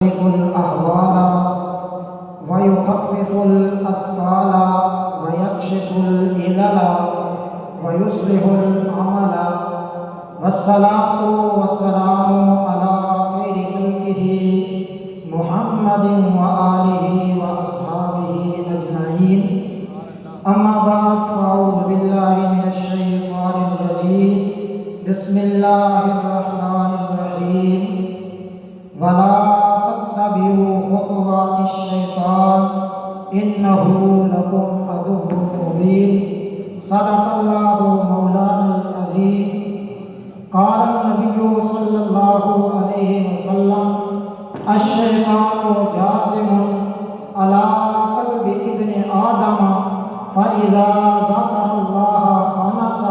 الأهوال ويخفف الأثقال ويكشف الإلل ويصلح العمل والصلاة والسلام على خير خلقه محمد وآله وأصحابه أجمعين أما بعد فأعوذ بالله من الشيطان الرجيم بسم الله الرحمن الرحيم ولا تتبعوا خطوات الشيطان إنه لكم عدو مبين صدق الله مولانا العظيم قال النبي صلى الله عليه وسلم الشيطان جاسم على قلب ابن آدم فإذا ذكر الله خنس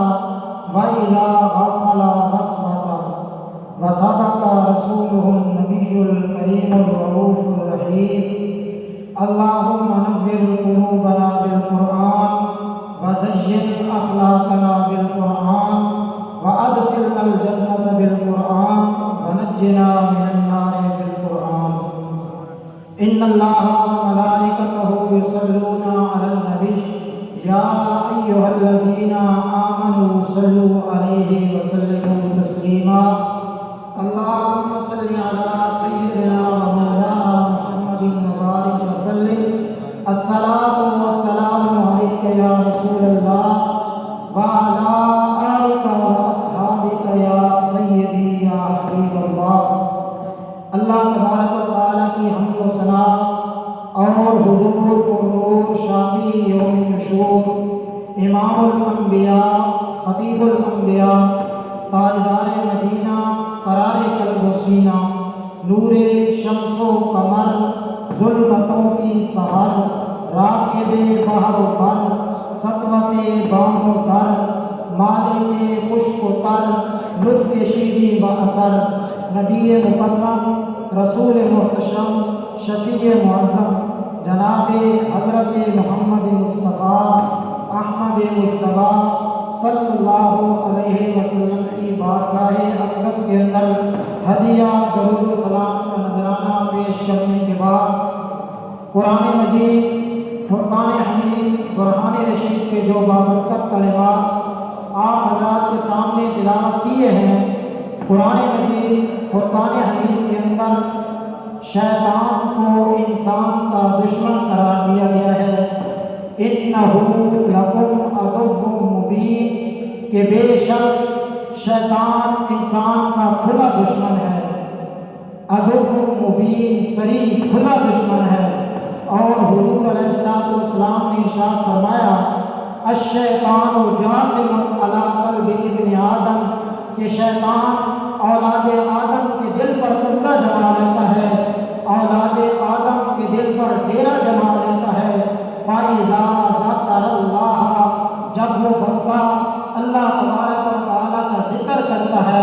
وإذا غفل وسوس وصدق رسوله النبي الكريم الرؤوف الرحيم اللهم نور قلوبنا بالقرآن وزين أخلاقنا بالقرآن وأدخلنا الجنة بالقرآن ونجنا من النار بالقرآن إن الله وملائكته يصلون على النبي يا أيها الذين آمنوا صلوا عليه وسلموا تسليما اللهم صل على سيدنا ومولانا محمد وبارك وسلم الصلاة والسلام عليك يا رسول الله وعلى آلك وأصحابك يا سيدي يا حبيب الله اللہ تبارک و تعالیٰ کی حمد و ثنا اور حضور پرنور شافی یوم نشور امام الانبیاء خطیب الانبیاء تاجدار مدینہ قرار قلب و سینہ نور شمس و قمر ظلمتوں کی سحر راکب بحر و بر سطوت بام و در مالک خشک و تر لطف شیریں و اثر نبی مکرم رسول محتشم شفیع معظم جناب حضرت محمد مصطفیٰ احمد مجتبیٰ صلی اللہ علیہ وسلم کی بارگاہ اقدس کے اندر ہدیہ درود و سلام کا نذرانہ پیش کرنے کے بعد قرآن مجید فرقان حمید برہان رشید کے جو بابرکت کلمات آپ حضرات کے سامنے تلاوت کیے ہیں قرآن مجید فرقان حمید کے اندر شیطان کو انسان کا دشمن قرار دیا گیا ہے اِنَّهُ لَكُمْ عَدُوٌّ مُبِینٌ کہ بے شک شیطان انسان کا کھلا دشمن ہے عدو مبین صریح کھلا دشمن ہے اور حضور علیہ السلام نے ارشاد فرمایا الشیطان جاسم علی قلب ابن آدم کہ شیطان اولاد آدم کے دل پر قبضہ جما لیتا ہے اولاد آدم کے دل پر ڈیرا جما لیتا ہے فَإِذَا ذَكَرَ اللَّهَ جب وہ بندہ اللہ تبارک و تعالیٰ کا ذکر کرتا ہے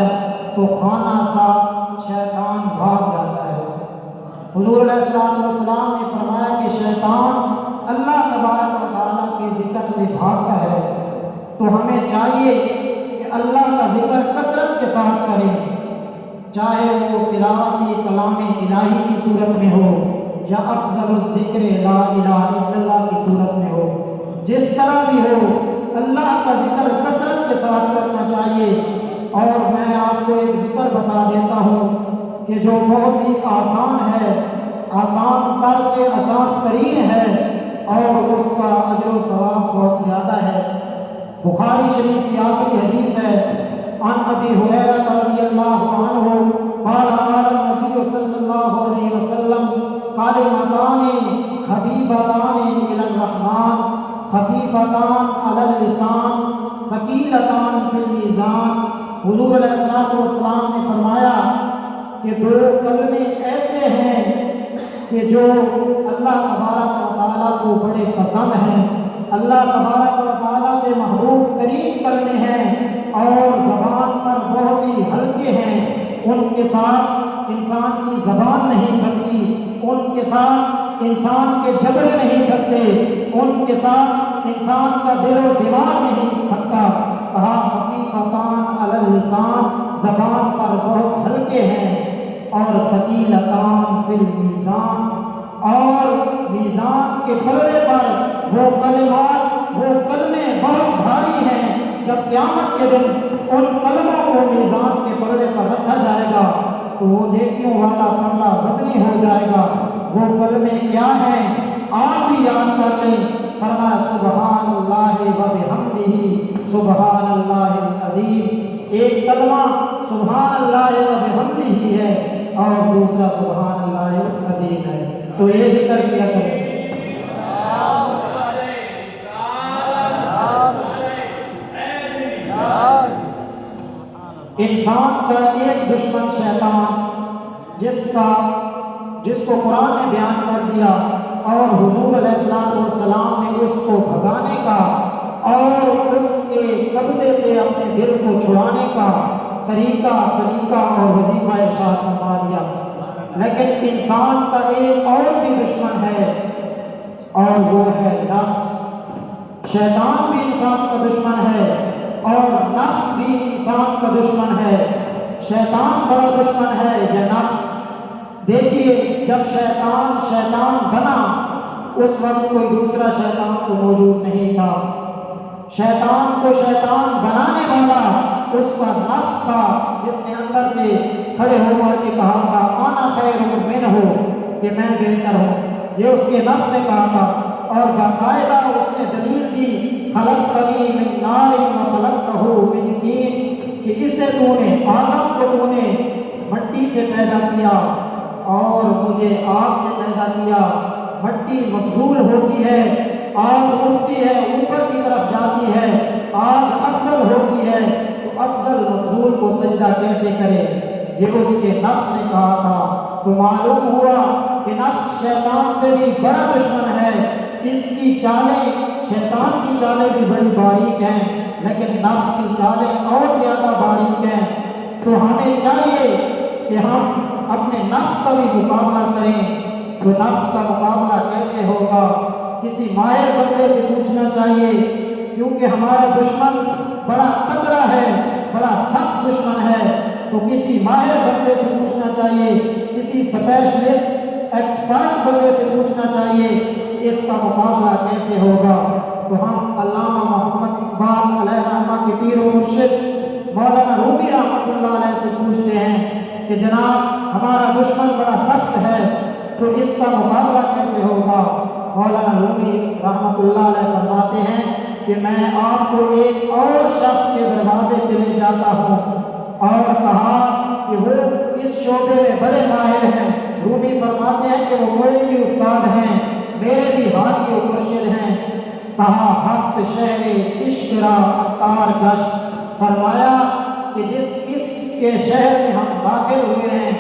تو خانہ سا شیطان بھاگ جاتا ہے حضور علیہ السلام نے فرمایا کہ شیطان اللہ تبارک و تعالیٰ کے ذکر سے بھاگتا ہے تو ہمیں چاہیے کہ اللہ کا ذکر کثرت کے ساتھ کریں چاہے وہ تلاوتی کلام الہی کی صورت میں ہو یا افضل الذکر لا الہ الا اللہ کی صورت میں ہو جس طرح بھی ہو اللہ کا ذکر کثرت کے ساتھ کرنا چاہیے اور میں آپ کو ایک ذکر بتا دیتا ہوں کہ جو بہت ہی آسان ہے آسان تر سے آسان ترین ہے اور اس کا اجر و ثواب بہت زیادہ ہے بخاری شریف کی آخری حدیث ہے عن ابی ہریرہ رضی اللہ عنہ قال قال النبی صلی اللہ علیہ وسلم کلمتان حبیبتان الی الرحمن خفیفتان علی اللسان ثقیلتان فی المیزان حضور علیہ السلام نے فرمایا کہ دو کلمے ایسے ہیں کہ جو اللہ تبارک و تعالیٰ کو بڑے پسند ہیں اللہ تبارک و تعالیٰ کے محبوب ترین کلمے ہیں اور زبان پر بہت ہی ہلکے ہیں ان کے ساتھ انسان کی زبان نہیں تھکتی ان کے ساتھ انسان کے جبڑے نہیں تھکتے ان کے ساتھ انسان کا دل و دماغ نہیں تھکتا کہا خفیفتان علی اللسان زبان پر بہت ہلکے ہیں اور ثقیلتان فی المیزان، اور میزان کے پلڑے پر وہ کلمات، وہ کلمے بہت بھاری ہیں۔ جب قیامت کے دن ان کلموں کو میزان کے پلڑے پر رکھا جائے گا تو وہ نیکیوں والا پلڑا وزنی ہو جائے گا۔ وہ کلمے کیا ہیں آپ بھی یاد کر لیں۔ فرمایا سبحان اللہ و بحمدہ سبحان اللہ العظیم۔ ایک کلمہ سبحان اللہ و بحمدہ ہے اور دوسرا سبحان اللہ العظیم ہے، تو یہ ذکر کیا کریں۔ انسان کا ایک دشمن شیطان، جس کو قرآن نے بیان کر دیا اور حضور علیہ السلام نے اس کو بھگانے کا اور اس کے قبضے سے اپنے دل کو چھڑانے کا طریقہ، سلیقہ اور وظیفہ ارشاد فرما دیا۔ لیکن انسان کا ایک اور بھی دشمن ہے اور وہ ہے نفس۔ شیطان بھی انسان کا دشمن ہے اور نفس بھی انسان کا دشمن ہے۔ شیطان بڑا دشمن ہے یا نفس؟ دیکھیے، جب شیطان بنا اس وقت کوئی دوسرا شیطان تو موجود نہیں تھا۔ شیطان کو شیطان بنانے والا اس کا نفس تھا، جس نے اندر سے کھڑے ہو کر کے کہا تھا انا خیر منہ، کہ میں بہتر ہوں، یہ اس کے نفس نے کہا تھا۔ اور باقاعدہ اس نے دلیل دی خلقتنی من نار و خلقتہ من طین، کہ اسے تو نے آدم کو تو نے مٹی سے پیدا کیا اور مجھے آگ سے پیدا کیا۔ مٹی مفضول ہوتی ہے، آگ اٹھتی ہے، اوپر کی طرف جاتی ہے، آگ افضل ہوتی ہے، تو افضل مفضول کو سجدہ کیسے کرے؟ یہ اس کے نفس نے کہا تھا۔ تو معلوم ہوا کہ نفس شیطان سے بھی بڑا دشمن ہے۔ اس کی چالیں، شیطان کی چالیں بھی بڑی باریک ہیں، لیکن نفس کی چالیں اور زیادہ باریک ہیں۔ تو ہمیں چاہیے کہ ہم اپنے نفس کا بھی مقابلہ کریں۔ تو نفس کا مقابلہ کیسے ہوگا؟ کسی ماہر بندے سے پوچھنا چاہیے، کیونکہ ہمارا دشمن بڑا تگڑا ہے، بڑا سخت دشمن ہے۔ تو کسی ماہر بندے سے پوچھنا چاہیے، کسی اسپیشلسٹ ایکسپرٹ بندے سے پوچھنا چاہیے کہ اس کا مقابلہ کیسے ہوگا۔ تو ہم علامہ محمد اقبال علیہ رحمہ کے پیر و مرشد مولانا رومی رحمۃ اللہ علیہ سے پوچھتے ہیں کہ جناب ہمارا دشمن بڑا سخت ہے، تو اس کا مقابلہ کیسے ہوگا؟ مولانا رومی رحمۃ اللہ علیہ فرماتے ہیں کہ میں آپ کو ایک اور شخص کے دروازے پہ لے جاتا ہوں، اور کہا کہ وہ اس شعبے میں بڑے ماہر ہیں۔ رومی فرماتے ہیں کہ وہ میرے بھی استاد ہیں، میرے بھی ہادی و مرشد ہیں۔ کہا ہفت شہر عشق را عطار گشت، فرمایا کہ جس کے شہر میں ہم داخل ہوئے ہیں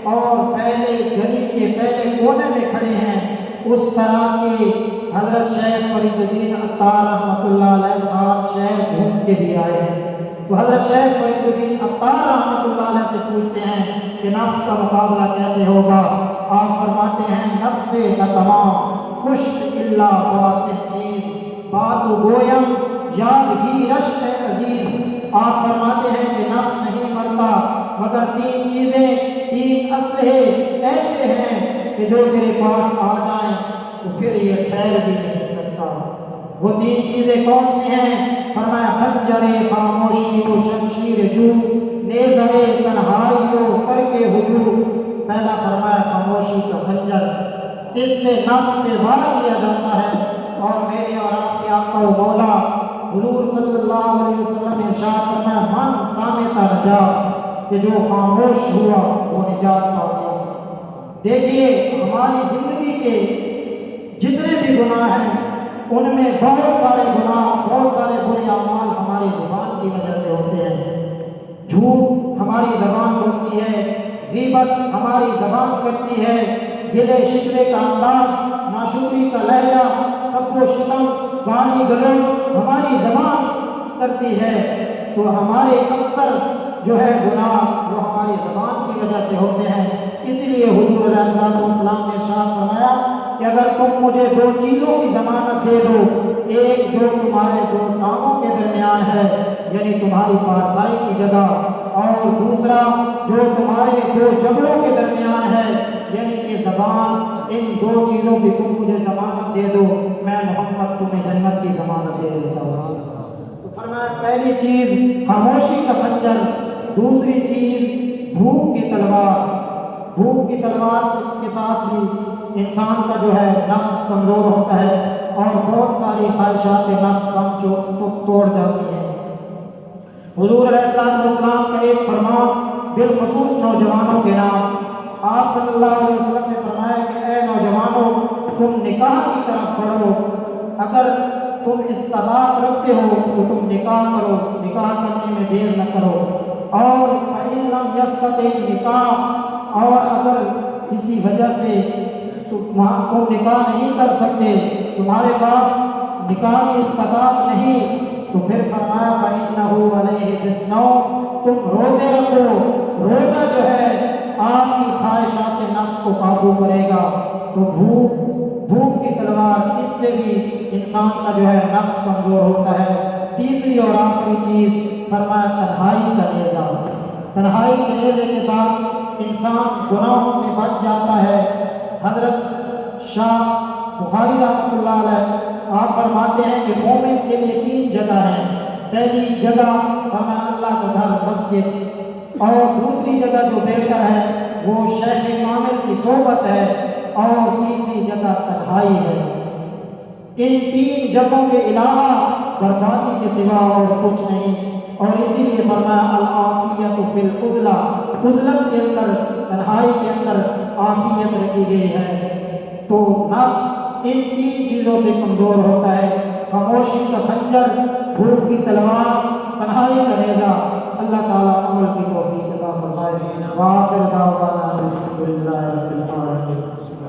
اور پہلے گلی کے پہلے کونے میں کھڑے ہیں، اس طرح کے حضرت شیخ فرید الدین عطار رحمۃ اللہ علیہ 7 شہر گھوم کے بھی آئے ہیں۔ تو حضرت شیخ فرید الدین عطار رحمۃ اللہ علیہ سے پوچھتے ہیں کہ نفس کا مقابلہ کیسے ہوگا؟ آپ فرماتے ہیں نفس نتمام کشت الا واسط چیز، بات و گویم یادگیرش ہے عزیز۔ آپ فرماتے ہیں کہ نفس نہیں مرتا مگر 3 چیزیں، 3 اسلحے ایسے ہیں کہ جو تیرے پاس آ جائیں تو پھر یہ ٹھہر بھی نہیں سکتا۔ وہ 3 چیزیں کون سی ہیں؟ فرمایا خنجر خاموشی و شمشیر جو، نیزہ تنہائی و ترک ہجوم۔ پہلا فرمایا خاموشی کا خنجر، اس سے نفس پہ وار کیا جاتا ہے، اور میرے اور آپ کے آقا و مولا حضور صلی اللہ علیہ وسلم نے ارشاد فرمایا من صامت نجا، کہ جو خاموش ہوا وہ نجات پا گیا۔ دیکھیے ہماری زندگی کے جتنے بھی گناہ ہیں ان میں بہت سارے گناہ، بہت سارے برے اعمال ہماری زبان کی وجہ سے ہوتے ہیں۔ جھوٹ ہماری زبان بولتی ہے، غیبت ہماری زبان کرتی ہے، گلے شکوے کا انداز، ناشکری کا لہجہ، سب و شتم، گالی گلوچ ہماری زبان کرتی ہے۔ تو ہمارے اکثر جو ہے گناہ وہ ہماری زبان کی وجہ سے ہوتے ہیں۔ اسی لیے حضور علیہ السلام نے ارشاد فرمایا کہ اگر تم مجھے 2 چیزوں کی ضمانت دے دو، ایک جو تمہارے 2 ٹانگوں کے درمیان ہے یعنی تمہاری پارسائی کی جگہ، اور دوسرا جو تمہارے دو جبڑوں کے درمیان ہے یعنی کہ زبان، ان دو چیزوں کی تم مجھے ضمانت دے دو، میں محمد تمہیں جنت کی ضمانت دے دیتا ہوں۔ تو فرمایا پہلی چیز خاموشی کا خنجر، دوسری چیز بھوک کی تلوار۔ بھوک کی تلوار کے ساتھ بھی انسان کا جو ہے نفس کمزور ہوتا ہے اور بہت ساری خواہشات نفس کم توڑ جاتی ہیں۔ حضور علیہ السلام کا ایک فرمان بالخصوص نوجوانوں کے نام، آپ صلی اللہ علیہ وسلم نے فرمایا کہ اے نوجوانوں، تم نکاح کی طرف بڑھو، اگر تم استطاعت رکھتے ہو تو تم نکاح کرو، نکاح کرنے میں دیر نہ کرو، اور فَإِن لَمْ يَسْتَطِعْ نکاح، اور اگر کسی وجہ سے تم نکاح نہیں کر سکتے، تمہارے پاس نکاح کی استطاعت نہیں، تو پھر فرمایا فَإِنَّهُ عَلَيْهِ بِالصَّوْمِ، تم روزے رکھو، روزہ جو ہے آپ کی خواہشات نفس کو قابو کرے گا۔ تو بھوک کی تلوار، اس سے بھی انسان کا جو ہے نفس کمزور ہوتا ہے۔ تیسری اور آخری چیز فرمایا تنہائی کا نیزہ۔ تنہائی کے نیزے کے ساتھ انسان گناہوں سے بچ جاتا ہے۔ حضرت شاہ بخاری رحمۃ اللہ علیہ آپ فرماتے ہیں کہ مومن کے لیے 3 جگہ ہیں۔ پہلی جگہ فرمایا اللہ کا گھر مسجد، اور دوسری جگہ جو بہتر ہے وہ شیخ کامل کی صحبت ہے، اور تیسری جگہ تنہائی ہے۔ ان 3 جگہوں کے علاوہ بربادی کے سوا اور کچھ نہیں، اور اسی لیے فرمایا العافیت فی العزلہ، عزلت کے اندر، تنہائی کے اندر عافیت رکھی گئی ہے۔ تو نفس ان 3 چیزوں سے کمزور ہوتا ہے، خاموشی کا خنجر، بھوک کی تلوار، تنہائی کا نیزہ۔ اللہ تعالیٰ عمل کی توفیق عطا فرمائے۔ وآخر دعوانا الحمدللہ رب العالمین۔